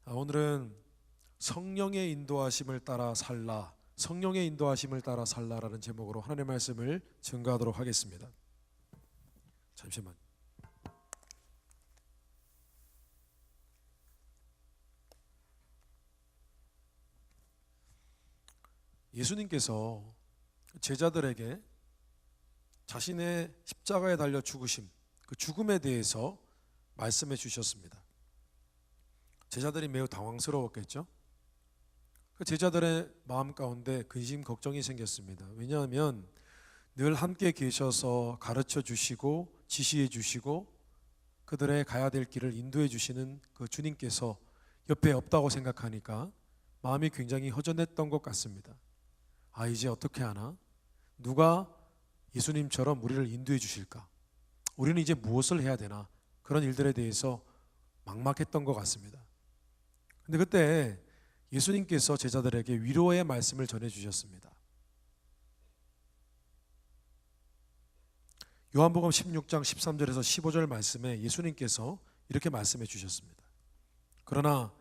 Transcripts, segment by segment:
오늘은 성령의 인도하심을 따라 살라, 성령의 인도하심을 따라 살라라는 제목으로 하나님의 말씀을 증거하도록 하겠습니다. 잠시만. 예수님께서 제자들에게 자신의 십자가에 달려 죽으심, 그 죽음에 대해서 말씀해 주셨습니다. 제자들이 매우 당황스러웠겠죠. 그 제자들의 마음 가운데 근심 걱정이 생겼습니다. 왜냐하면 늘 함께 계셔서 가르쳐 주시고 지시해 주시고 그들의 가야 될 길을 인도해 주시는 그 주님께서 옆에 없다고 생각하니까 마음이 굉장히 허전했던 것 같습니다. 이제 어떻게 하나? 누가 예수님처럼 우리를 인도해 주실까? 우리는 이제 무엇을 해야 되나? 그런 일들에 대해서 막막했던 것 같습니다. 근데 그때 예수님께서 제자들에게 위로의 말씀을 전해 주셨습니다. 요한복음 16장 13절에서 15절 말씀에 예수님께서 이렇게 말씀해 주셨습니다. 그러나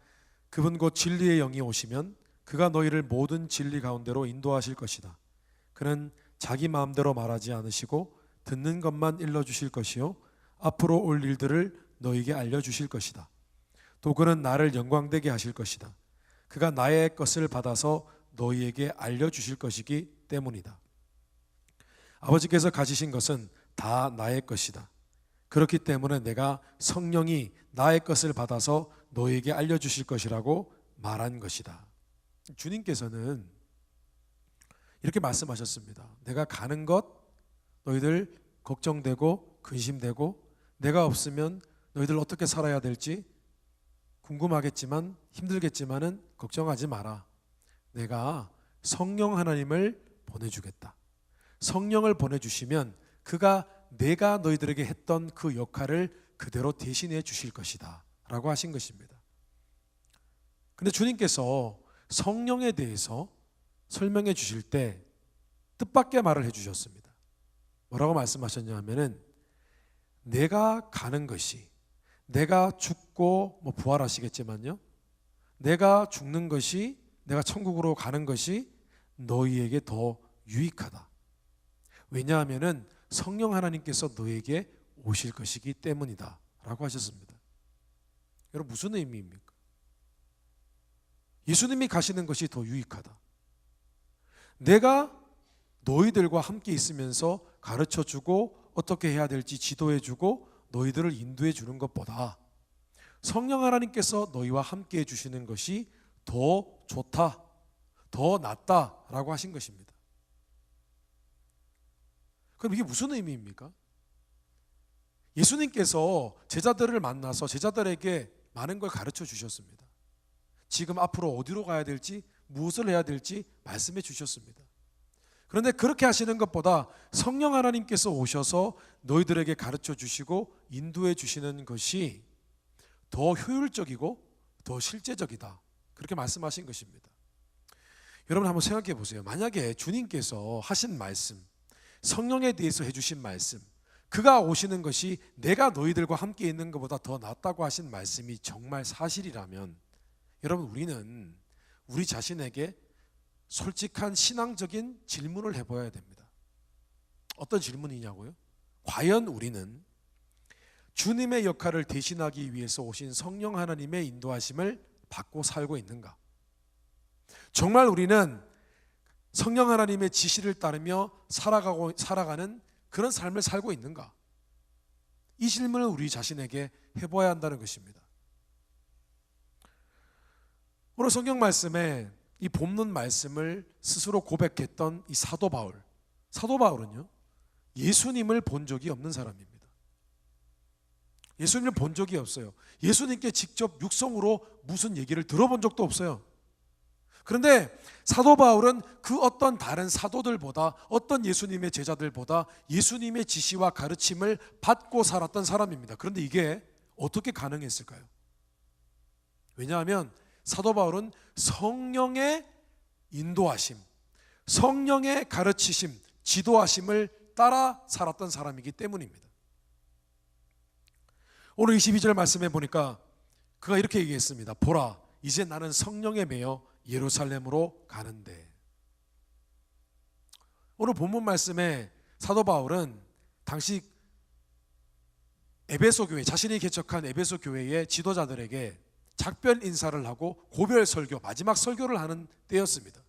그분 곧 진리의 영이 오시면 그가 너희를 모든 진리 가운데로 인도하실 것이다. 그는 자기 마음대로 말하지 않으시고 듣는 것만 일러주실 것이요 앞으로 올 일들을 너희에게 알려주실 것이다. 또 그는 나를 영광되게 하실 것이다. 그가 나의 것을 받아서 너희에게 알려주실 것이기 때문이다. 아버지께서 가지신 것은 다 나의 것이다. 그렇기 때문에 내가 성령이 나의 것을 받아서 너희에게 알려주실 것이라고 말한 것이다. 주님께서는 이렇게 말씀하셨습니다. 내가 가는 것 너희들 걱정되고 근심되고 내가 없으면 너희들 어떻게 살아야 될지 궁금하겠지만 힘들겠지만은 걱정하지 마라. 내가 성령 하나님을 보내주겠다. 성령을 보내주시면 그가 내가 너희들에게 했던 그 역할을 그대로 대신해 주실 것이다 라고 하신 것입니다. 근데 주님께서 성령에 대해서 설명해 주실 때 뜻밖의 말을 해 주셨습니다. 뭐라고 말씀하셨냐 하면은 내가 가는 것이, 내가 죽고 부활하시겠지만요, 내가 죽는 것이, 내가 천국으로 가는 것이 너희에게 더 유익하다. 왜냐하면은 성령 하나님께서 너희에게 오실 것이기 때문이다 라고 하셨습니다. 여러분 무슨 의미입니까? 예수님이 가시는 것이 더 유익하다. 내가 너희들과 함께 있으면서 가르쳐주고 어떻게 해야 될지 지도해주고 너희들을 인도해 주는 것보다 성령 하나님께서 너희와 함께 해주시는 것이 더 좋다, 더 낫다라고 하신 것입니다. 그럼 이게 무슨 의미입니까? 예수님께서 제자들을 만나서 제자들에게 많은 걸 가르쳐 주셨습니다. 지금 앞으로 어디로 가야 될지 무엇을 해야 될지 말씀해 주셨습니다. 그런데 그렇게 하시는 것보다 성령 하나님께서 오셔서 너희들에게 가르쳐 주시고 인도해 주시는 것이 더 효율적이고 더 실제적이다. 그렇게 말씀하신 것입니다. 여러분 한번 생각해 보세요. 만약에 주님께서 하신 말씀, 성령에 대해서 해주신 말씀, 그가 오시는 것이 내가 너희들과 함께 있는 것보다 더 낫다고 하신 말씀이 정말 사실이라면 여러분 우리는 우리 자신에게 솔직한 신앙적인 질문을 해봐야 됩니다. 어떤 질문이냐고요? 과연 우리는 주님의 역할을 대신하기 위해서 오신 성령 하나님의 인도하심을 받고 살고 있는가? 정말 우리는 성령 하나님의 지시를 따르며 살아가는 그런 삶을 살고 있는가? 이 질문을 우리 자신에게 해봐야 한다는 것입니다. 오늘 성경 말씀에 이 본문 말씀을 스스로 고백했던 이 사도 바울은요 예수님을 본 적이 없는 사람입니다. 예수님을 본 적이 없어요. 예수님께 직접 육성으로 무슨 얘기를 들어본 적도 없어요. 그런데 사도 바울은 그 어떤 다른 사도들보다, 어떤 예수님의 제자들보다 예수님의 지시와 가르침을 받고 살았던 사람입니다. 그런데 이게 어떻게 가능했을까요? 왜냐하면 사도 바울은 성령의 인도하심, 성령의 가르치심, 지도하심을 따라 살았던 사람이기 때문입니다. 오늘 22절 말씀해 보니까 그가 이렇게 얘기했습니다. 보라, 이제 나는 성령에 매여 예루살렘으로 가는데. 오늘 본문 말씀에 사도 바울은 당시 에베소 교회, 자신이 개척한 에베소 교회의 지도자들에게 작별 인사를 하고 고별 설교, 마지막 설교를 하는 때였습니다.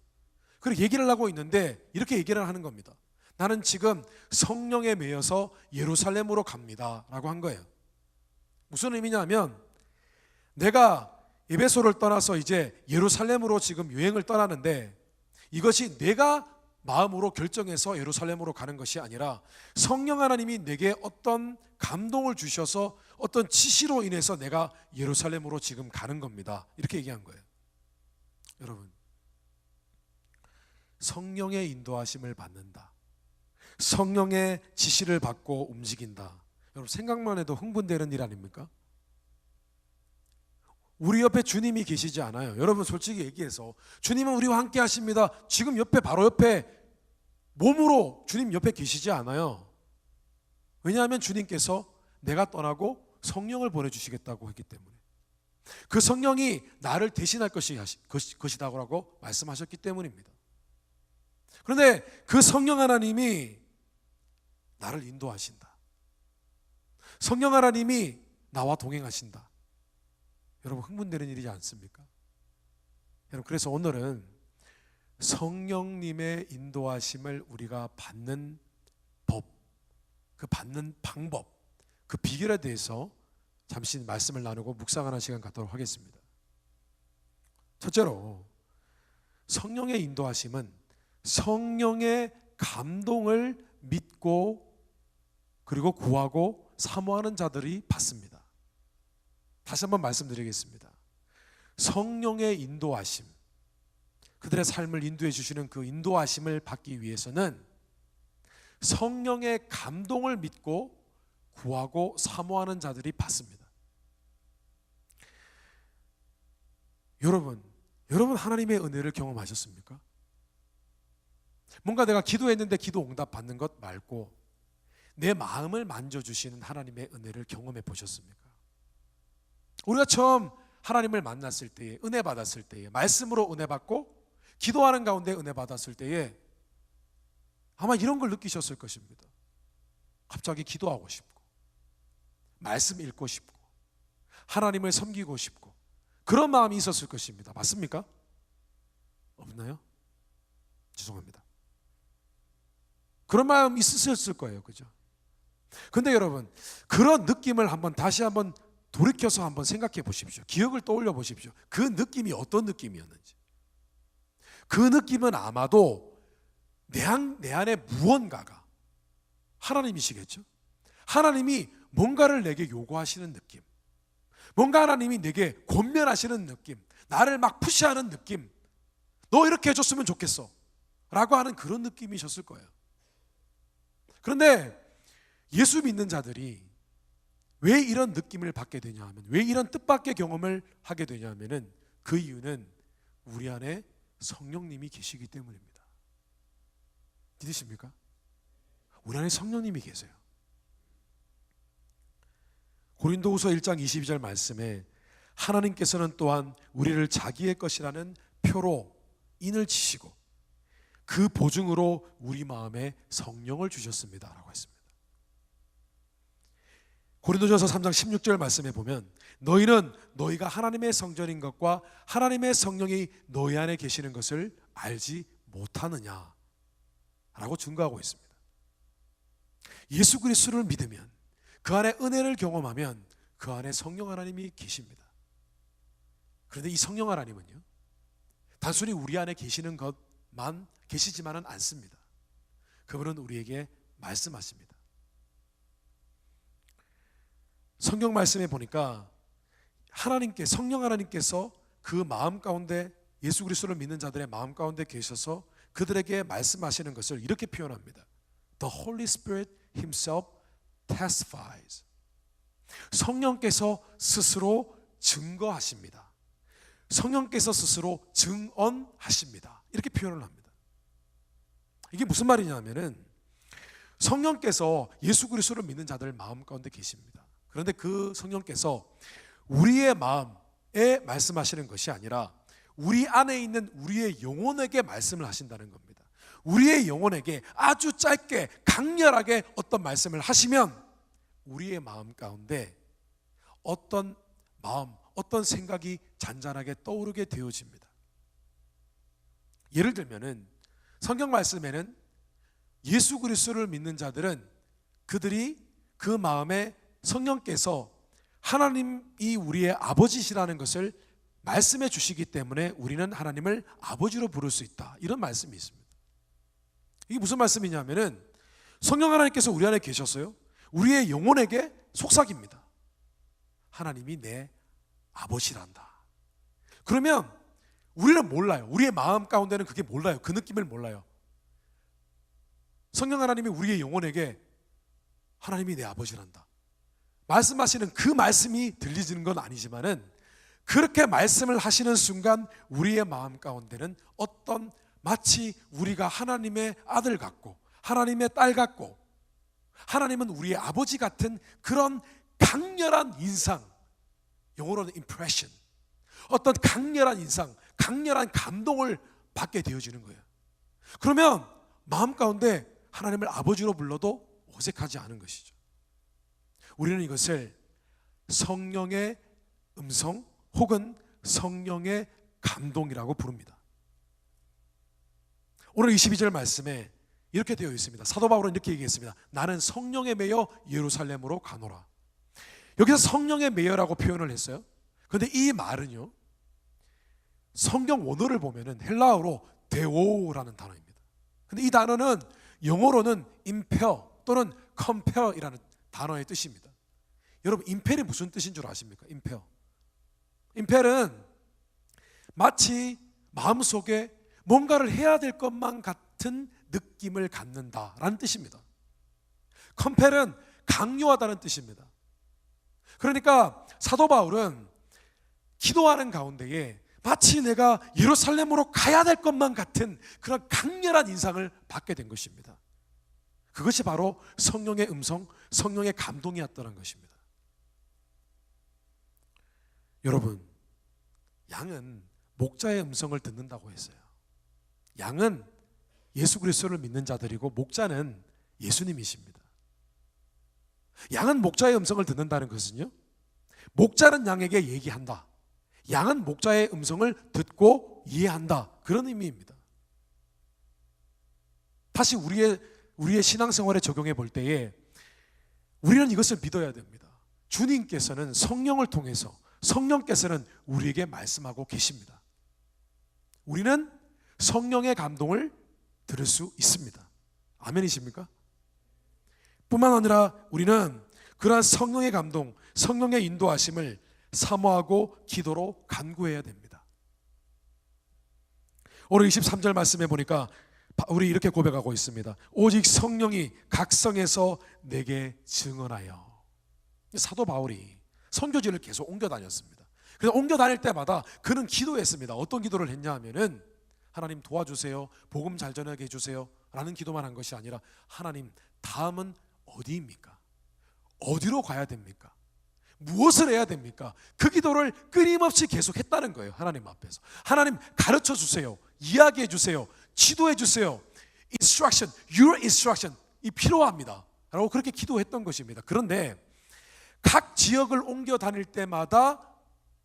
그리고 얘기를 하고 있는데 이렇게 얘기를 하는 겁니다. 나는 지금 성령에 매여서 예루살렘으로 갑니다 라고 한 거예요. 무슨 의미냐면 내가 에베소를 떠나서 이제 예루살렘으로 지금 여행을 떠나는데 이것이 내가 마음으로 결정해서 예루살렘으로 가는 것이 아니라 성령 하나님이 내게 어떤 감동을 주셔서 어떤 지시로 인해서 내가 예루살렘으로 지금 가는 겁니다. 이렇게 얘기한 거예요. 여러분, 성령의 인도하심을 받는다, 성령의 지시를 받고 움직인다. 여러분, 생각만 해도 흥분되는 일 아닙니까? 우리 옆에 주님이 계시지 않아요. 여러분, 솔직히 얘기해서 주님은 우리와 함께 하십니다. 지금 옆에, 바로 옆에 몸으로 주님 옆에 계시지 않아요. 왜냐하면 주님께서 내가 떠나고 성령을 보내주시겠다고 했기 때문에, 그 성령이 나를 대신할 것이다라고 말씀하셨기 때문입니다. 그런데 그 성령 하나님이 나를 인도하신다, 성령 하나님이 나와 동행하신다. 여러분, 흥분되는 일이지 않습니까? 여러분, 그래서 오늘은 성령님의 인도하심을 우리가 받는 법, 그 받는 방법, 그 비결에 대해서 잠시 말씀을 나누고 묵상하는 시간 갖도록 하겠습니다. 첫째로, 성령의 인도하심은 성령의 감동을 믿고 그리고 구하고 사모하는 자들이 받습니다. 다시 한번 말씀드리겠습니다. 성령의 인도하심, 그들의 삶을 인도해 주시는 그 인도하심을 받기 위해서는 성령의 감동을 믿고 구하고 사모하는 자들이 받습니다. 여러분 하나님의 은혜를 경험하셨습니까? 뭔가 내가 기도했는데 기도 응답 받는 것 말고 내 마음을 만져주시는 하나님의 은혜를 경험해 보셨습니까? 우리가 처음 하나님을 만났을 때에, 은혜 받았을 때에, 말씀으로 은혜 받고 기도하는 가운데 은혜 받았을 때에 아마 이런 걸 느끼셨을 것입니다. 갑자기 기도하고 싶고, 말씀 읽고 싶고, 하나님을 섬기고 싶고, 그런 마음이 있었을 것입니다. 맞습니까? 없나요? 죄송합니다. 그런 마음이 있으셨을 거예요. 그죠? 근데 여러분, 그런 느낌을 다시 한번 돌이켜서 한번 생각해 보십시오. 기억을 떠올려 보십시오. 그 느낌이 어떤 느낌이었는지. 그 느낌은 아마도 내 안에 무언가가, 하나님이시겠죠? 하나님이 뭔가를 내게 요구하시는 느낌, 뭔가 하나님이 내게 권면하시는 느낌, 나를 막 푸시하는 느낌, 너 이렇게 해줬으면 좋겠어 라고 하는 그런 느낌이셨을 거예요. 그런데 예수 믿는 자들이 왜 이런 느낌을 받게 되냐 하면, 왜 이런 뜻밖의 경험을 하게 되냐 하면은, 그 이유는 우리 안에 성령님이 계시기 때문입니다. 믿으십니까? 우리 안에 성령님이 계세요. 고린도후서 1장 22절 말씀에 하나님께서는 또한 우리를 자기의 것이라는 표로 인을 치시고 그 보증으로 우리 마음에 성령을 주셨습니다 라고 했습니다. 고린도전서 3장 16절 말씀에 보면 너희는 너희가 하나님의 성전인 것과 하나님의 성령이 너희 안에 계시는 것을 알지 못하느냐 라고 증거하고 있습니다. 예수 그리스도를 믿으면, 그 안에 은혜를 경험하면 그 안에 성령 하나님이 계십니다. 그런데 이 성령 하나님은요, 단순히 우리 안에 계시는 것만 계시지만은 않습니다. 그분은 우리에게 말씀하십니다. 성경 말씀에 보니까 성령 하나님께서 그 마음 가운데, 예수 그리스도를 믿는 자들의 마음 가운데 계셔서 그들에게 말씀하시는 것을 이렇게 표현합니다. The Holy Spirit Himself testifies. 성령께서 스스로 증거하십니다. 성령께서 스스로 증언하십니다. 이렇게 표현을 합니다. 이게 무슨 말이냐면은, 성령께서 예수 그리스도를 믿는 자들 마음 가운데 계십니다. 그런데 그 성령께서 우리의 마음, 말씀하시는 것이 아니라 우리 안에 있는 우리의 영혼에게 말씀을 하신다는 겁니다. 우리의 영혼에게 아주 짧게 강렬하게 어떤 말씀을 하시면 우리의 마음 가운데 어떤 마음, 어떤 생각이 잔잔하게 떠오르게 되어집니다. 예를 들면은 성경 말씀에는 예수 그리스도를 믿는 자들은 그들이 그 마음에 성령께서 하나님이 우리의 아버지시라는 것을 말씀해 주시기 때문에 우리는 하나님을 아버지로 부를 수 있다, 이런 말씀이 있습니다. 이게 무슨 말씀이냐면은 성령 하나님께서 우리 안에 계셨어요. 우리의 영혼에게 속삭입니다. 하나님이 내 아버지란다. 그러면 우리는 몰라요. 우리의 마음 가운데는 그게 몰라요. 그 느낌을 몰라요. 성령 하나님이 우리의 영혼에게 하나님이 내 아버지란다 말씀하시는 그 말씀이 들리지는 건 아니지만은 그렇게 말씀을 하시는 순간 우리의 마음 가운데는 어떤 마치 우리가 하나님의 아들 같고 하나님의 딸 같고 하나님은 우리의 아버지 같은 그런 강렬한 인상, 영어로는 impression, 어떤 강렬한 인상, 강렬한 감동을 받게 되어지는 거예요. 그러면 마음 가운데 하나님을 아버지로 불러도 어색하지 않은 것이죠. 우리는 이것을 성령의 음성 혹은 성령의 감동이라고 부릅니다. 오늘 22절 말씀에 이렇게 되어 있습니다. 사도 바울은 이렇게 얘기했습니다. 나는 성령에 매여 예루살렘으로 가노라. 여기서 성령에 매여라고 표현을 했어요. 그런데 이 말은요, 성경 원어를 보면은 헬라어로 데오라는 단어입니다. 근데 이 단어는 영어로는 impel 또는 compel이라는 단어의 뜻입니다. 여러분, impel이 무슨 뜻인 줄 아십니까? impel. impel은 마치 마음속에 뭔가를 해야 될 것만 같은 느낌을 갖는다라는 뜻입니다. compel은 강요하다는 뜻입니다. 그러니까 사도 바울은 기도하는 가운데에 마치 내가 예루살렘으로 가야 될 것만 같은 그런 강렬한 인상을 받게 된 것입니다. 그것이 바로 성령의 음성, 성령의 감동이었다는 것입니다. 여러분, 양은 목자의 음성을 듣는다고 했어요. 양은 예수 그리스도를 믿는 자들이고 목자는 예수님이십니다. 양은 목자의 음성을 듣는다는 것은요, 목자는 양에게 얘기한다, 양은 목자의 음성을 듣고 이해한다, 그런 의미입니다. 다시 우리의 신앙생활에 적용해 볼 때에 우리는 이것을 믿어야 됩니다. 주님께서는 성령을 통해서, 성령께서는 우리에게 말씀하고 계십니다. 우리는 성령의 감동을 들을 수 있습니다. 아멘이십니까? 뿐만 아니라 우리는 그러한 성령의 감동, 성령의 인도하심을 사모하고 기도로 간구해야 됩니다. 오늘 23절 말씀해 보니까 우리 이렇게 고백하고 있습니다. 오직 성령이 각 성에서 내게 증언하여. 사도 바울이 선교지를 계속 옮겨 다녔습니다. 그래서 옮겨 다닐 때마다 그는 기도했습니다. 어떤 기도를 했냐 하면은, 하나님 도와주세요, 복음 잘 전하게 해주세요 라는 기도만 한 것이 아니라, 하나님 다음은 어디입니까? 어디로 가야 됩니까? 무엇을 해야 됩니까? 그 기도를 끊임없이 계속했다는 거예요. 하나님 앞에서 하나님 가르쳐 주세요, 이야기해 주세요, 지도해 주세요. Instruction, your instruction 이 필요합니다 라고 그렇게 기도했던 것입니다. 그런데 각 지역을 옮겨 다닐 때마다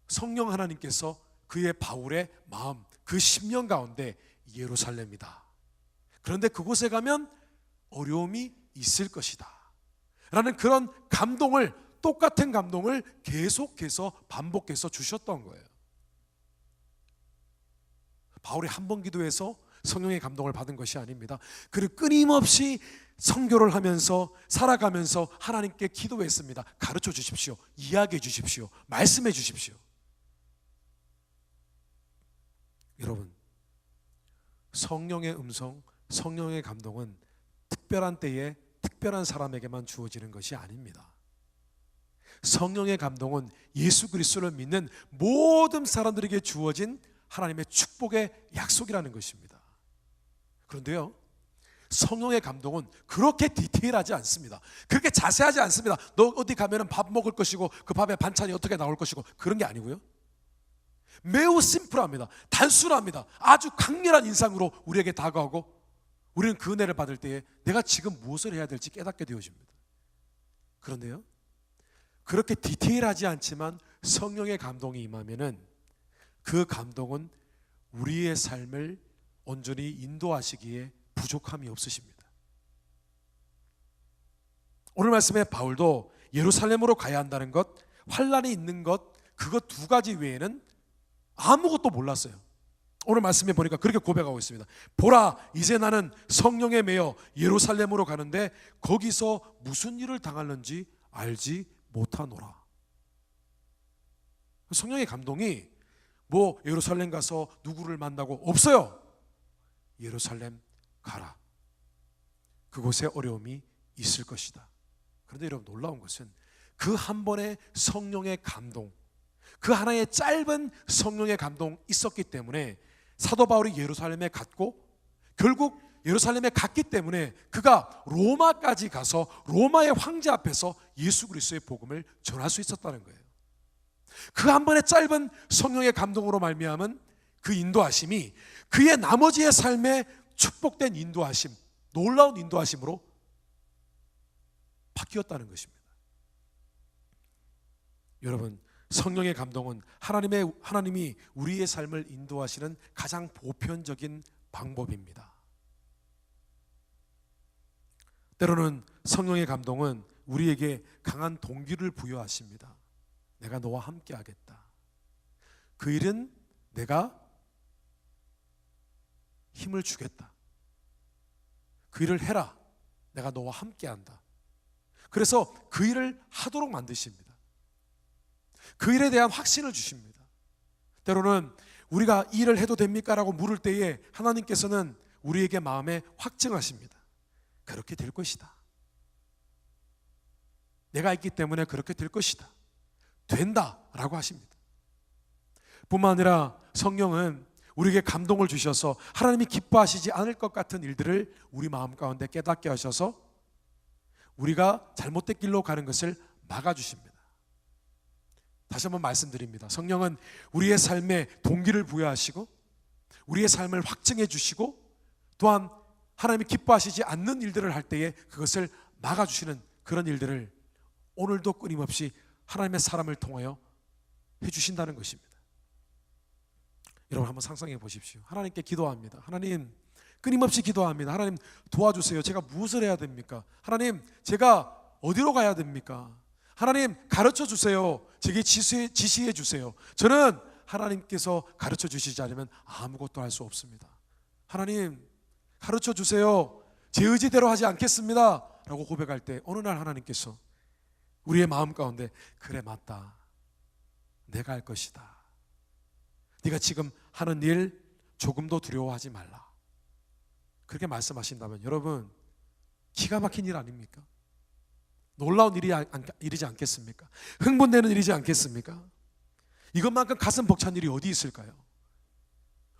성령 하나님께서 그의 바울의 마음, 그 심령 가운데 예루살렘이다, 그런데 그곳에 가면 어려움이 있을 것이다 라는 그런 감동을, 똑같은 감동을 계속해서 반복해서 주셨던 거예요. 바울이 한 번 기도해서 성령의 감동을 받은 것이 아닙니다. 그를 끊임없이 선교를 하면서 살아가면서 하나님께 기도했습니다. 가르쳐 주십시오, 이야기해 주십시오, 말씀해 주십시오. 여러분, 성령의 음성, 성령의 감동은 특별한 때에 특별한 사람에게만 주어지는 것이 아닙니다. 성령의 감동은 예수 그리스도를 믿는 모든 사람들에게 주어진 하나님의 축복의 약속이라는 것입니다. 그런데요, 성령의 감동은 그렇게 디테일하지 않습니다. 그렇게 자세하지 않습니다. 너 어디 가면 밥 먹을 것이고 그 밥에 반찬이 어떻게 나올 것이고 그런 게 아니고요, 매우 심플합니다. 단순합니다. 아주 강렬한 인상으로 우리에게 다가오고 우리는 그 은혜를 받을 때에 내가 지금 무엇을 해야 될지 깨닫게 되어집니다. 그런데요, 그렇게 디테일하지 않지만 성령의 감동이 임하면은 그 감동은 우리의 삶을 온전히 인도하시기에 부족함이 없으십니다. 오늘 말씀에 바울도 예루살렘으로 가야 한다는 것, 환란이 있는 것, 그것 두 가지 외에는 아무것도 몰랐어요. 오늘 말씀에 보니까 그렇게 고백하고 있습니다. 보라, 이제 나는 성령에 매여 예루살렘으로 가는데 거기서 무슨 일을 당할는지 알지 못하노라. 성령의 감동이 뭐 예루살렘 가서 누구를 만나고 없어요. 예루살렘 가라. 그곳에 어려움이 있을 것이다. 그런데 여러분, 놀라운 것은 그 한 번의 성령의 감동, 그 하나의 짧은 성령의 감동 있었기 때문에 사도 바울이 예루살렘에 갔고, 결국 예루살렘에 갔기 때문에 그가 로마까지 가서 로마의 황제 앞에서 예수 그리스도의 복음을 전할 수 있었다는 거예요. 그 한 번의 짧은 성령의 감동으로 말미암은 그 인도하심이 그의 나머지의 삶에 축복된 인도하심, 놀라운 인도하심으로 바뀌었다는 것입니다. 여러분, 성령의 감동은 하나님이 우리의 삶을 인도하시는 가장 보편적인 방법입니다. 때로는 성령의 감동은 우리에게 강한 동기를 부여하십니다. 내가 너와 함께 하겠다. 그 일은 내가 힘을 주겠다. 그 일을 해라. 내가 너와 함께 한다. 그래서 그 일을 하도록 만드십니다. 그 일에 대한 확신을 주십니다. 때로는 우리가 이 일을 해도 됩니까? 라고 물을 때에 하나님께서는 우리에게 마음에 확증하십니다. 그렇게 될 것이다. 내가 있기 때문에 그렇게 될 것이다. 된다 라고 하십니다. 뿐만 아니라 성령은 우리에게 감동을 주셔서 하나님이 기뻐하시지 않을 것 같은 일들을 우리 마음 가운데 깨닫게 하셔서 우리가 잘못된 길로 가는 것을 막아주십니다. 다시 한번 말씀드립니다. 성령은 우리의 삶에 동기를 부여하시고 우리의 삶을 확증해 주시고 또한 하나님이 기뻐하시지 않는 일들을 할 때에 그것을 막아주시는 그런 일들을 오늘도 끊임없이 하나님의 사람을 통하여 해주신다는 것입니다. 여러분, 한번 상상해 보십시오. 하나님께 기도합니다. 하나님, 끊임없이 기도합니다. 하나님 도와주세요. 제가 무엇을 해야 됩니까? 하나님, 제가 어디로 가야 됩니까? 하나님 가르쳐 주세요. 제게 지시해 주세요. 저는 하나님께서 가르쳐 주시지 않으면 아무것도 할 수 없습니다. 하나님 가르쳐 주세요. 제 의지대로 하지 않겠습니다 라고 고백할 때 어느 날 하나님께서 우리의 마음 가운데 그래, 맞다. 내가 할 것이다. 네가 지금 하는 일 조금도 두려워하지 말라. 그렇게 말씀하신다면 여러분, 기가 막힌 일 아닙니까? 놀라운 일이지 않겠습니까? 흥분되는 일이지 않겠습니까? 이것만큼 가슴 벅찬 일이 어디 있을까요?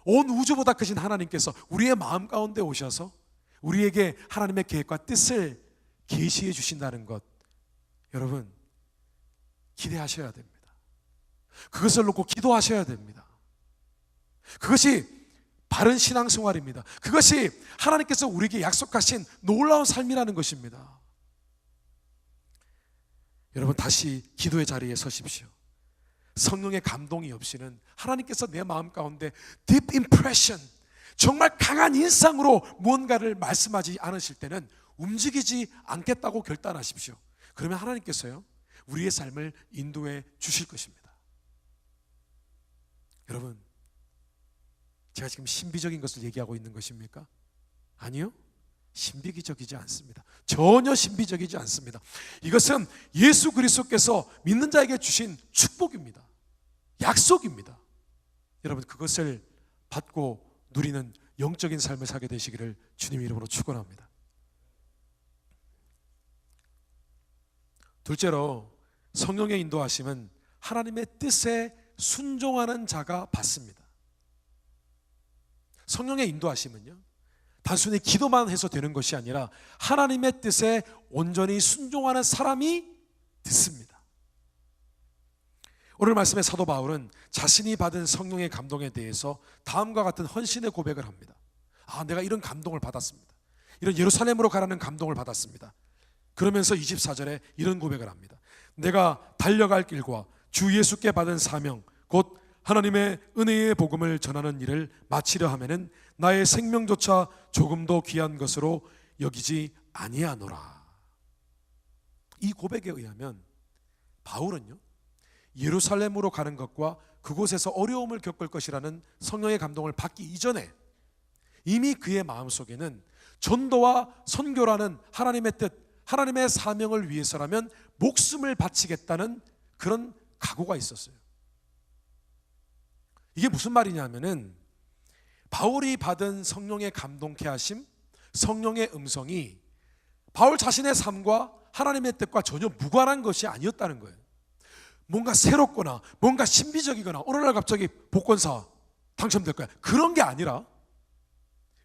온 우주보다 크신 하나님께서 우리의 마음 가운데 오셔서 우리에게 하나님의 계획과 뜻을 계시해 주신다는 것, 여러분 기대하셔야 됩니다. 그것을 놓고 기도하셔야 됩니다. 그것이 바른 신앙생활입니다. 그것이 하나님께서 우리에게 약속하신 놀라운 삶이라는 것입니다. 여러분, 다시 기도의 자리에 서십시오. 성령의 감동이 없이는 하나님께서 내 마음 가운데 deep impression, 정말 강한 인상으로 무언가를 말씀하지 않으실 때는 움직이지 않겠다고 결단하십시오. 그러면 하나님께서요, 우리의 삶을 인도해 주실 것입니다. 여러분, 제가 지금 신비적인 것을 얘기하고 있는 것입니까? 아니요, 신비적이지 않습니다. 전혀 신비적이지 않습니다. 이것은 예수 그리스도께서 믿는 자에게 주신 축복입니다. 약속입니다. 여러분, 그것을 받고 누리는 영적인 삶을 살게 되시기를 주님의 이름으로 축원합니다. 둘째로, 성령의 인도하심은 하나님의 뜻에 순종하는 자가 받습니다. 성령의 인도하심은요, 단순히 기도만 해서 되는 것이 아니라 하나님의 뜻에 온전히 순종하는 사람이 듣습니다. 오늘 말씀의 사도 바울은 자신이 받은 성령의 감동에 대해서 다음과 같은 헌신의 고백을 합니다. 내가 이런 감동을 받았습니다. 이런 예루살렘으로 가라는 감동을 받았습니다. 그러면서 24절에 이런 고백을 합니다. 내가 달려갈 길과 주 예수께 받은 사명 곧 하나님의 은혜의 복음을 전하는 일을 마치려 하면은 나의 생명조차 조금도 귀한 것으로 여기지 아니하노라. 이 고백에 의하면 바울은요, 예루살렘으로 가는 것과 그곳에서 어려움을 겪을 것이라는 성령의 감동을 받기 이전에 이미 그의 마음속에는 전도와 선교라는 하나님의 뜻, 하나님의 사명을 위해서라면 목숨을 바치겠다는 그런 각오가 있었어요. 이게 무슨 말이냐면은 바울이 받은 성령의 감동케 하심, 성령의 음성이 바울 자신의 삶과 하나님의 뜻과 전혀 무관한 것이 아니었다는 거예요. 뭔가 새롭거나 뭔가 신비적이거나 어느 날 갑자기 복권사 당첨될 거야, 그런 게 아니라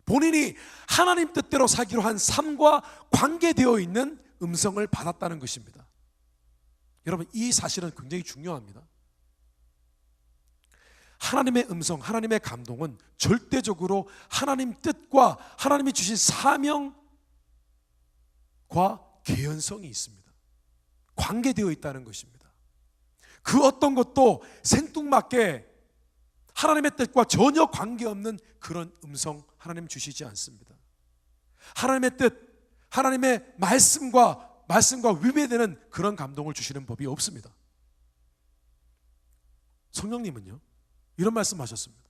본인이 하나님 뜻대로 살기로 한 삶과 관계되어 있는 음성을 받았다는 것입니다. 여러분, 이 사실은 굉장히 중요합니다. 하나님의 음성, 하나님의 감동은 절대적으로 하나님 뜻과 하나님이 주신 사명과 개연성이 있습니다. 관계되어 있다는 것입니다. 그 어떤 것도 생뚱맞게 하나님의 뜻과 전혀 관계없는 그런 음성 하나님 주시지 않습니다. 하나님의 뜻, 하나님의 말씀과 위배되는 그런 감동을 주시는 법이 없습니다. 성령님은요, 이런 말씀하셨습니다.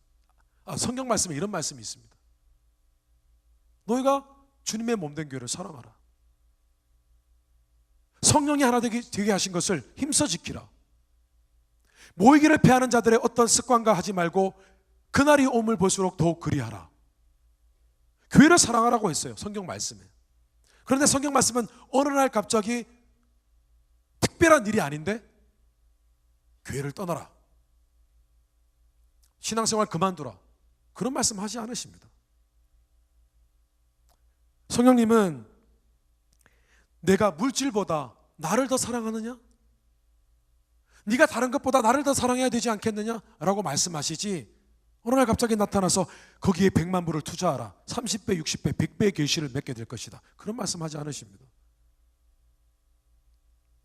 성경 말씀에 이런 말씀이 있습니다. 너희가 주님의 몸된 교회를 사랑하라. 성령이 하나 되게 하신 것을 힘써 지키라. 모이기를 패하는 자들의 어떤 습관과 하지 말고 그날이 오물 볼수록 더욱 그리하라. 교회를 사랑하라고 했어요, 성경 말씀에. 그런데 성경 말씀은 어느 날 갑자기 특별한 일이 아닌데 교회를 떠나라, 신앙생활 그만두라, 그런 말씀 하지 않으십니다. 성령님은 내가 물질보다 나를 더 사랑하느냐? 네가 다른 것보다 나를 더 사랑해야 되지 않겠느냐? 라고 말씀하시지, 어느 날 갑자기 나타나서 거기에 100만 불을 투자하라, 30배, 60배, 100배의 결실을 맺게 될 것이다, 그런 말씀하지 않으십니다.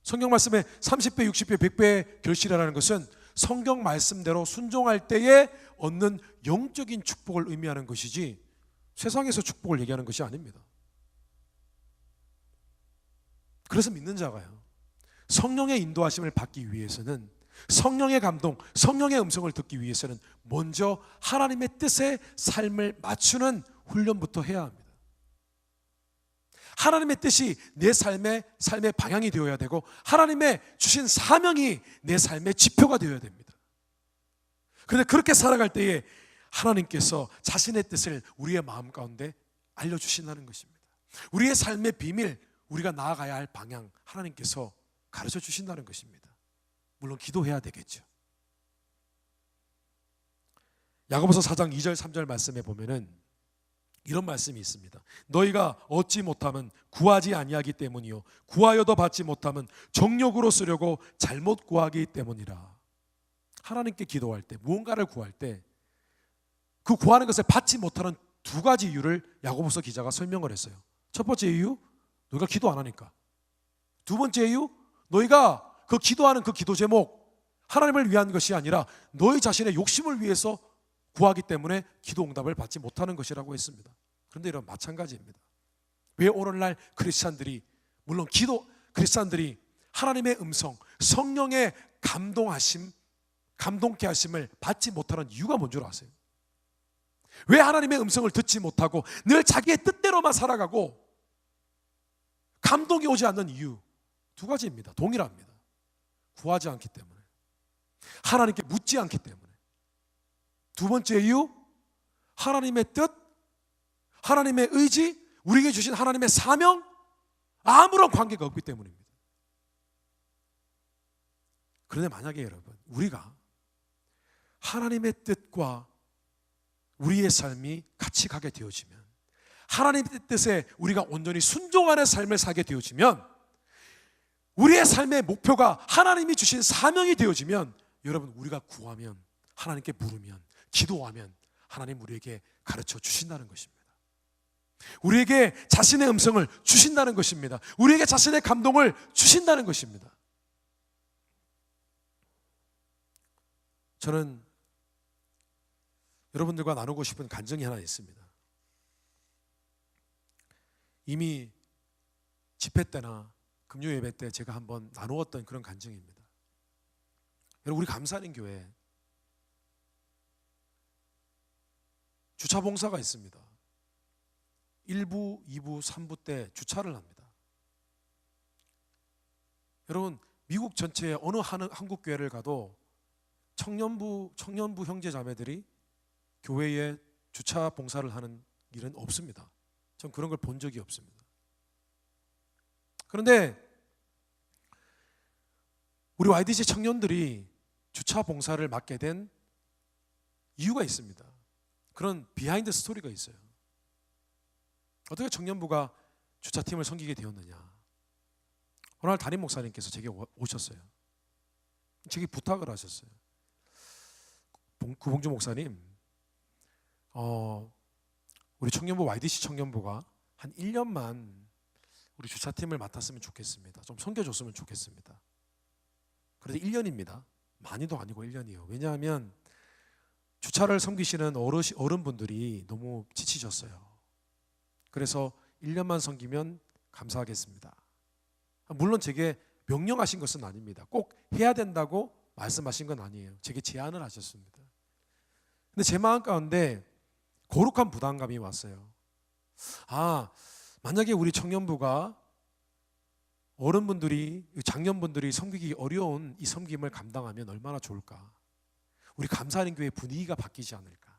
성경 말씀에 30배, 60배, 100배의 결실이라는 것은 성경 말씀대로 순종할 때에 얻는 영적인 축복을 의미하는 것이지 세상에서 축복을 얘기하는 것이 아닙니다. 그래서 믿는 자가요, 성령의 인도하심을 받기 위해서는, 성령의 감동, 성령의 음성을 듣기 위해서는 먼저 하나님의 뜻에 삶을 맞추는 훈련부터 해야 합니다. 하나님의 뜻이 내 삶의 방향이 되어야 되고, 하나님의 주신 사명이 내 삶의 지표가 되어야 됩니다. 그런데 그렇게 살아갈 때에 하나님께서 자신의 뜻을 우리의 마음 가운데 알려주신다는 것입니다. 우리의 삶의 비밀, 우리가 나아가야 할 방향, 하나님께서 가르쳐 주신다는 것입니다. 물론 기도해야 되겠죠. 야고보서 4장 2절 3절 말씀에 보면은 이런 말씀이 있습니다. 너희가 얻지 못함은 구하지 아니하기 때문이요 구하여도 받지 못함은 정욕으로 쓰려고 잘못 구하기 때문이라. 하나님께 기도할 때, 무언가를 구할 때 그 구하는 것을 받지 못하는 두 가지 이유를 야고보서 기자가 설명을 했어요. 첫 번째 이유, 너희가 기도 안 하니까. 두 번째 이유, 너희가 그 기도하는 그 기도 제목 하나님을 위한 것이 아니라 너희 자신의 욕심을 위해서 구하기 때문에 기도 응답을 받지 못하는 것이라고 했습니다. 그런데 이런 마찬가지입니다. 왜 오늘날 크리스찬들이, 물론 크리스찬들이 하나님의 음성, 성령의 감동케 하심을 받지 못하는 이유가 뭔 줄 아세요? 왜 하나님의 음성을 듣지 못하고 늘 자기의 뜻대로만 살아가고 감동이 오지 않는 이유 두 가지입니다. 동일합니다. 구하지 않기 때문에, 하나님께 묻지 않기 때문에. 두 번째 이유, 하나님의 뜻, 하나님의 의지, 우리에게 주신 하나님의 사명, 아무런 관계가 없기 때문입니다. 그런데 만약에 여러분, 우리가 하나님의 뜻과 우리의 삶이 같이 가게 되어지면, 하나님의 뜻에 우리가 온전히 순종하는 삶을 살게 되어지면, 우리의 삶의 목표가 하나님이 주신 사명이 되어지면 여러분, 우리가 구하면, 하나님께 물으면, 기도하면 하나님 우리에게 가르쳐 주신다는 것입니다. 우리에게 자신의 음성을 주신다는 것입니다. 우리에게 자신의 감동을 주신다는 것입니다. 저는 여러분들과 나누고 싶은 간증이 하나 있습니다. 이미 집회 때나 금요 예배 때 제가 한번 나누었던 그런 간증입니다. 여러분, 우리 감사하는 교회 주차 봉사가 있습니다. 1부, 2부, 3부 때 주차를 합니다. 여러분, 미국 전체의 어느 한국 교회를 가도 청년부 형제 자매들이 교회에 주차 봉사를 하는 일은 없습니다. 전 그런 걸 본 적이 없습니다. 그런데 우리 YDC 청년들이 주차 봉사를 맡게 된 이유가 있습니다. 그런 비하인드 스토리가 있어요. 어떻게 청년부가 주차팀을 섬기게 되었느냐. 어느 날 담임 목사님께서 제게 오셨어요. 제게 부탁을 하셨어요. 구봉주 목사님, 우리 청년부 YDC 청년부가 한 1년만 우리 주차팀을 맡았으면 좋겠습니다. 좀 섬겨줬으면 좋겠습니다. 그래도 1년입니다. 많이도 아니고 1년이에요. 왜냐하면 주차를 섬기시는 어른분들이 너무 지치셨어요. 그래서 1년만 섬기면 감사하겠습니다. 물론 제게 명령하신 것은 아닙니다. 꼭 해야 된다고 말씀하신 건 아니에요. 제게 제안을 하셨습니다. 근데 제 마음 가운데 거룩한 부담감이 왔어요. 만약에 우리 청년부가 어른분들이, 장년분들이 섬기기 어려운 이 섬김을 감당하면 얼마나 좋을까. 우리 감사하는 교회 분위기가 바뀌지 않을까.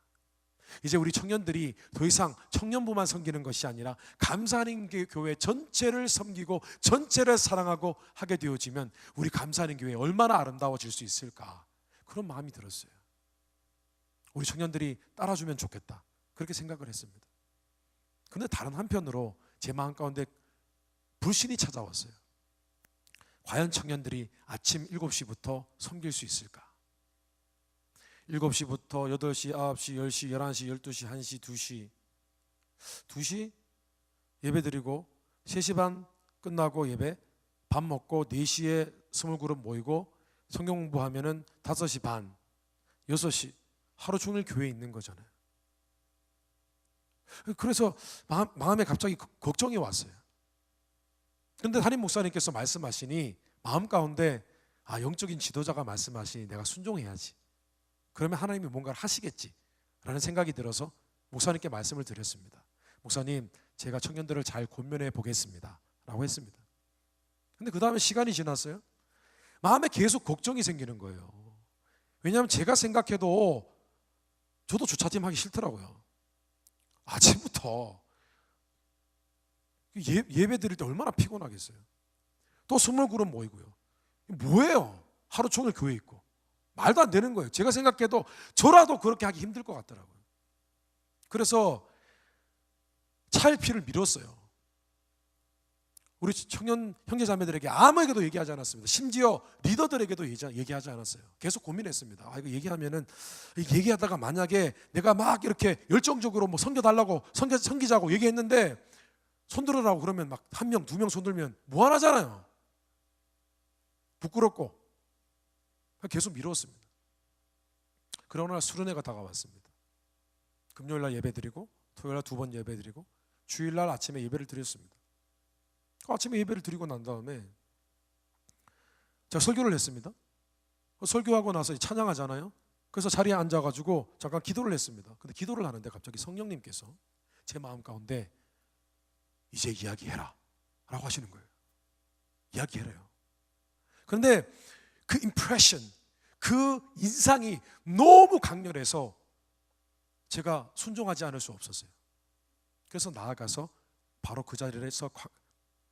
이제 우리 청년들이 더 이상 청년부만 섬기는 것이 아니라 감사하는 교회 전체를 섬기고 전체를 사랑하고 하게 되어지면 우리 감사하는 교회 얼마나 아름다워질 수 있을까. 그런 마음이 들었어요. 우리 청년들이 따라주면 좋겠다, 그렇게 생각을 했습니다. 그런데 다른 한편으로 제 마음 가운데 불신이 찾아왔어요. 과연 청년들이 아침 7시부터 섬길 수 있을까? 7시부터 8시, 9시, 10시, 11시, 12시, 1시, 2시 2시 예배 드리고 3시 반 끝나고 예배, 밥 먹고 4시에 스몰 그룹 모이고 성경 공부하면은 5시 반, 6시 하루 종일 교회에 있는 거잖아요. 그래서 마음에 갑자기 걱정이 왔어요. 그런데 담임 목사님께서 말씀하시니 마음 가운데 영적인 지도자가 말씀하시니 내가 순종해야지. 그러면 하나님이 뭔가를 하시겠지라는 생각이 들어서 목사님께 말씀을 드렸습니다. 목사님, 제가 청년들을 잘 권면해 보겠습니다 라고 했습니다. 근데 그 다음에 시간이 지났어요. 마음에 계속 걱정이 생기는 거예요. 왜냐하면 제가 생각해도 저도 주차팀 하기 싫더라고요. 아침부터 예배 드릴 때 얼마나 피곤하겠어요. 또 스몰 그룹 모이고요. 뭐예요? 하루 종일 교회 있고. 말도 안 되는 거예요. 제가 생각해도 저라도 그렇게 하기 힘들 것 같더라고요. 그래서 차일피를 미뤘어요. 우리 청년 형제자매들에게 아무에게도 얘기하지 않았습니다. 심지어 리더들에게도 얘기하지 않았어요. 계속 고민했습니다. 이거 얘기하다가 만약에 내가 막 이렇게 열정적으로 뭐 섬겨달라고 섬기자고 얘기했는데 손들으라고 그러면 막 1명, 2명 손들면 무한하잖아요. 부끄럽고. 계속 미뤘습니다. 그러나 수련회가 다가왔습니다. 금요일날 예배드리고 토요일날 2번 예배드리고 주일날 아침에 예배를 드렸습니다. 아침에 예배를 드리고 난 다음에 제가 설교를 했습니다. 설교하고 나서 찬양하잖아요. 그래서 자리에 앉아가지고 잠깐 기도를 했습니다. 근데 기도를 하는데 갑자기 성령님께서 제 마음 가운데 이제 이야기해라 라고 하시는 거예요. 이야기해라요. 그런데 그 임프레션, 그 인상이 너무 강렬해서 제가 순종하지 않을 수 없었어요. 그래서 나아가서 바로 그 자리에서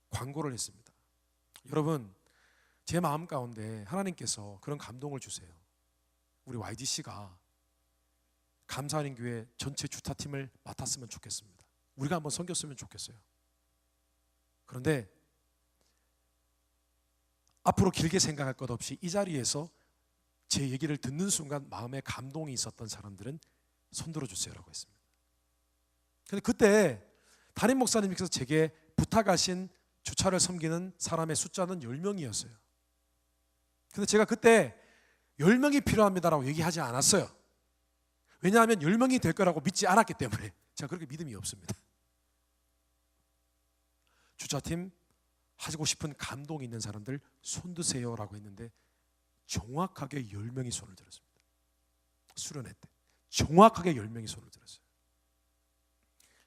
광고를 했습니다. 여러분, 제 마음 가운데 하나님께서 그런 감동을 주세요. 우리 YDC가 감사하는 교회 전체 주타팀을 맡았으면 좋겠습니다. 우리가 한번 섬겼으면 좋겠어요. 그런데 앞으로 길게 생각할 것 없이 이 자리에서 제 얘기를 듣는 순간 마음에 감동이 있었던 사람들은 손 들어주세요라고 했습니다. 근데 그때 담임 목사님께서 제게 부탁하신 주차를 섬기는 사람의 숫자는 10명이었어요. 근데 제가 그때 10명이 필요합니다라고 얘기하지 않았어요. 왜냐하면 10명이 될 거라고 믿지 않았기 때문에. 제가 그렇게 믿음이 없습니다. 주차팀 하고 싶은 감동 있는 사람들 손 드세요라고 했는데 정확하게 10명이 손을 들었습니다. 수련회 때 정확하게 10명이 손을 들었어요.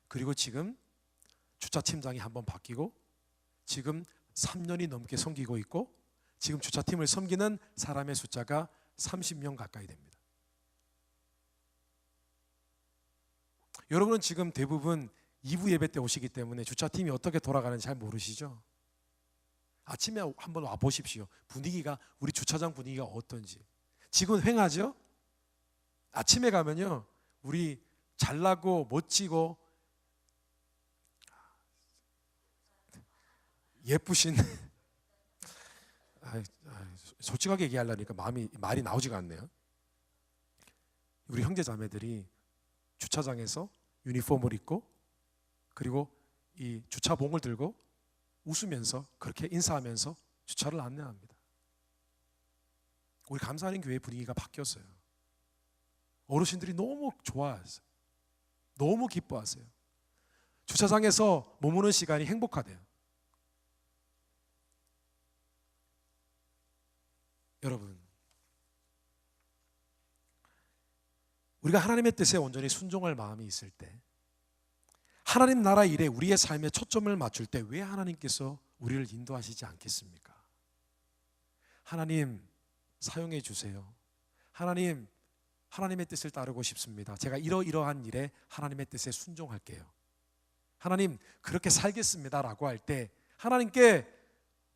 그리고 지금 주차팀장이 한번 바뀌고 지금 3년이 넘게 섬기고 있고 지금 주차팀을 섬기는 사람의 숫자가 30명 가까이 됩니다. 여러분은 지금 대부분 2부 예배 때 오시기 때문에 주차팀이 어떻게 돌아가는지 잘 모르시죠? 아침에 한번 와보십시오. 분위기가, 우리 주차장 분위기가 어떤지. 지금 휑하죠? 아침에 가면요, 우리 잘나고 멋지고 예쁘신 솔직하게 얘기하려니까 말이 나오지가 않네요. 우리 형제 자매들이 주차장에서 유니폼을 입고 그리고 이 주차봉을 들고 웃으면서 그렇게 인사하면서 주차를 안내합니다. 우리 감사하는 교회 분위기가 바뀌었어요. 어르신들이 너무 좋아하세요. 너무 기뻐하세요. 주차장에서 머무는 시간이 행복하대요. 여러분, 우리가 하나님의 뜻에 온전히 순종할 마음이 있을 때, 하나님 나라 일에 우리의 삶에 초점을 맞출 때 왜 하나님께서 우리를 인도하시지 않겠습니까? 하나님 사용해 주세요. 하나님, 하나님의 뜻을 따르고 싶습니다. 제가 이러이러한 일에 하나님의 뜻에 순종할게요. 하나님 그렇게 살겠습니다 라고 할 때 하나님께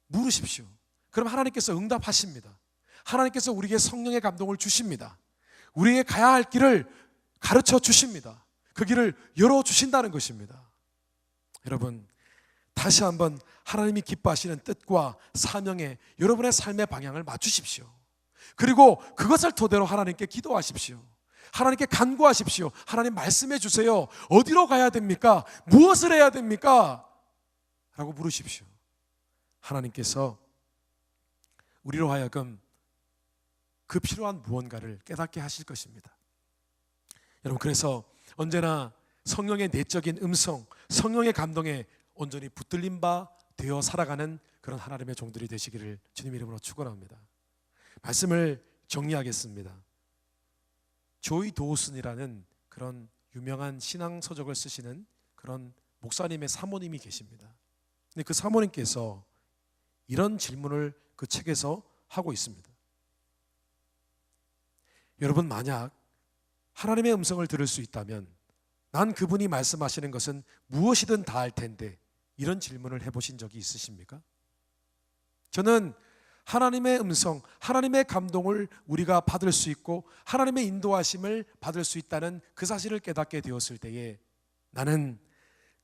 물으십시오. 그럼 하나님께서 응답하십니다. 하나님께서 우리에게 성령의 감동을 주십니다. 우리에게 가야 할 길을 가르쳐 주십니다. 그 길을 열어주신다는 것입니다. 여러분, 다시 한번 하나님이 기뻐하시는 뜻과 사명에 여러분의 삶의 방향을 맞추십시오. 그리고 그것을 토대로 하나님께 기도하십시오. 하나님께 간구하십시오. 하나님 말씀해 주세요. 어디로 가야 됩니까? 무엇을 해야 됩니까? 라고 물으십시오. 하나님께서 우리로 하여금 그 필요한 무언가를 깨닫게 하실 것입니다. 여러분, 그래서 언제나 성령의 내적인 음성, 성령의 감동에 온전히 붙들린 바 되어 살아가는 그런 하나님의 종들이 되시기를 주님 이름으로 축원합니다. 말씀을 정리하겠습니다. 조이 도우슨이라는 그런 유명한 신앙 서적을 쓰시는 그런 목사님의 사모님이 계십니다. 근데 그 사모님께서 이런 질문을 그 책에서 하고 있습니다. 여러분, 만약 하나님의 음성을 들을 수 있다면 난 그분이 말씀하시는 것은 무엇이든 다 할 텐데, 이런 질문을 해보신 적이 있으십니까? 저는 하나님의 음성, 하나님의 감동을 우리가 받을 수 있고 하나님의 인도하심을 받을 수 있다는 그 사실을 깨닫게 되었을 때에 나는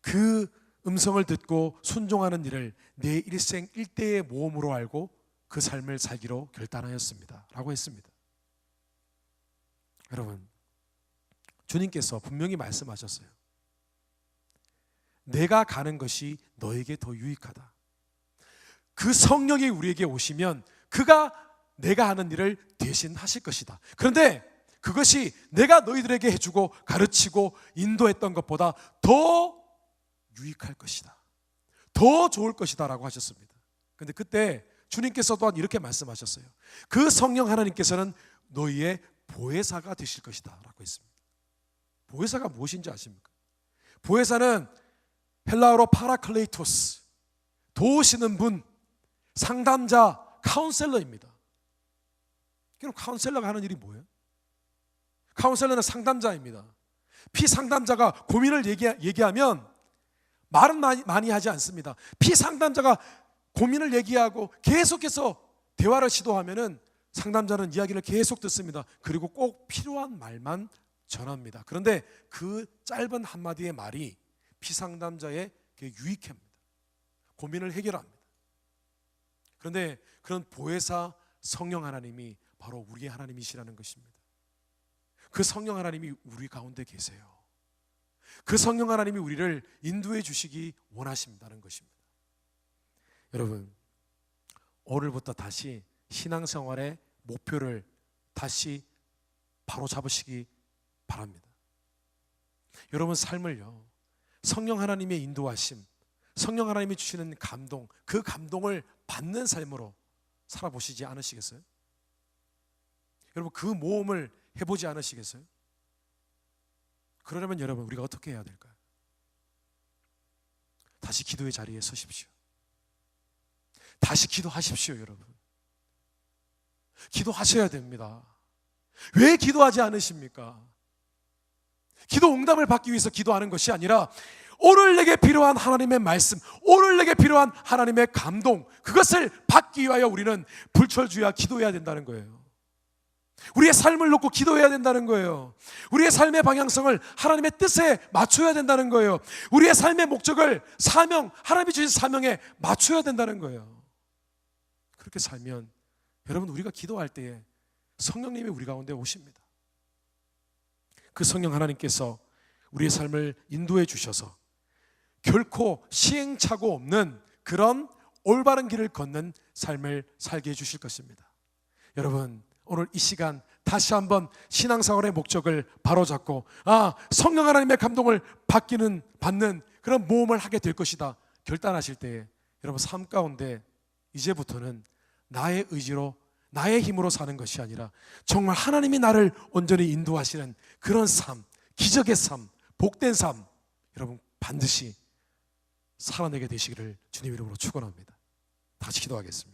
그 음성을 듣고 순종하는 일을 내 일생 일대의 모험으로 알고 그 삶을 살기로 결단하였습니다 라고 했습니다. 여러분, 주님께서 분명히 말씀하셨어요. 내가 가는 것이 너에게 더 유익하다. 그 성령이 우리에게 오시면 그가 내가 하는 일을 대신 하실 것이다. 그런데 그것이 내가 너희들에게 해주고 가르치고 인도했던 것보다 더 유익할 것이다. 더 좋을 것이다 라고 하셨습니다. 그런데 그때 주님께서 또한 이렇게 말씀하셨어요. 그 성령 하나님께서는 너희의 보혜사가 되실 것이다 라고 했습니다. 보혜사가 무엇인지 아십니까? 보혜사는 헬라어로 파라클레이토스, 도우시는 분, 상담자, 카운셀러입니다. 그럼 카운셀러가 하는 일이 뭐예요? 카운셀러는 상담자입니다. 피상담자가 고민을 얘기하면 말은 많이 하지 않습니다. 피상담자가 고민을 얘기하고 계속해서 대화를 시도하면은 상담자는 이야기를 계속 듣습니다. 그리고 꼭 필요한 말만 전합니다. 그런데 그 짧은 한마디의 말이 피상담자의 유익합니다. 고민을 해결합니다. 그런데 그런 보혜사 성령 하나님이 바로 우리의 하나님이시라는 것입니다. 그 성령 하나님이 우리 가운데 계세요. 그 성령 하나님이 우리를 인도해 주시기 원하신다는 것입니다. 여러분, 오늘부터 다시 신앙생활의 목표를 다시 바로 잡으시기 바랍니다. 여러분 삶을요, 성령 하나님의 인도하심, 성령 하나님이 주시는 감동, 그 감동을 받는 삶으로 살아보시지 않으시겠어요? 여러분, 그 모험을 해보지 않으시겠어요? 그러려면 여러분, 우리가 어떻게 해야 될까요? 다시 기도의 자리에 서십시오. 다시 기도하십시오. 여러분, 기도하셔야 됩니다. 왜 기도하지 않으십니까? 기도 응답을 받기 위해서 기도하는 것이 아니라 오늘 내게 필요한 하나님의 말씀, 오늘 내게 필요한 하나님의 감동, 그것을 받기 위하여 우리는 불철주야 기도해야 된다는 거예요. 우리의 삶을 놓고 기도해야 된다는 거예요. 우리의 삶의 방향성을 하나님의 뜻에 맞춰야 된다는 거예요. 우리의 삶의 목적을 사명, 하나님이 주신 사명에 맞춰야 된다는 거예요. 그렇게 살면 여러분, 우리가 기도할 때에 성령님이 우리 가운데 오십니다. 그 성령 하나님께서 우리의 삶을 인도해 주셔서 결코 시행착오 없는 그런 올바른 길을 걷는 삶을 살게 해 주실 것입니다. 여러분, 오늘 이 시간 다시 한번 신앙생활의 목적을 바로잡고 성령 하나님의 감동을 받는 그런 모험을 하게 될 것이다 결단하실 때에 여러분, 삶 가운데 이제부터는 나의 의지로, 나의 힘으로 사는 것이 아니라 정말 하나님이 나를 온전히 인도하시는 그런 삶, 기적의 삶, 복된 삶, 여러분 반드시 살아내게 되시기를 주님 이름으로 축원합니다. 다시 기도하겠습니다.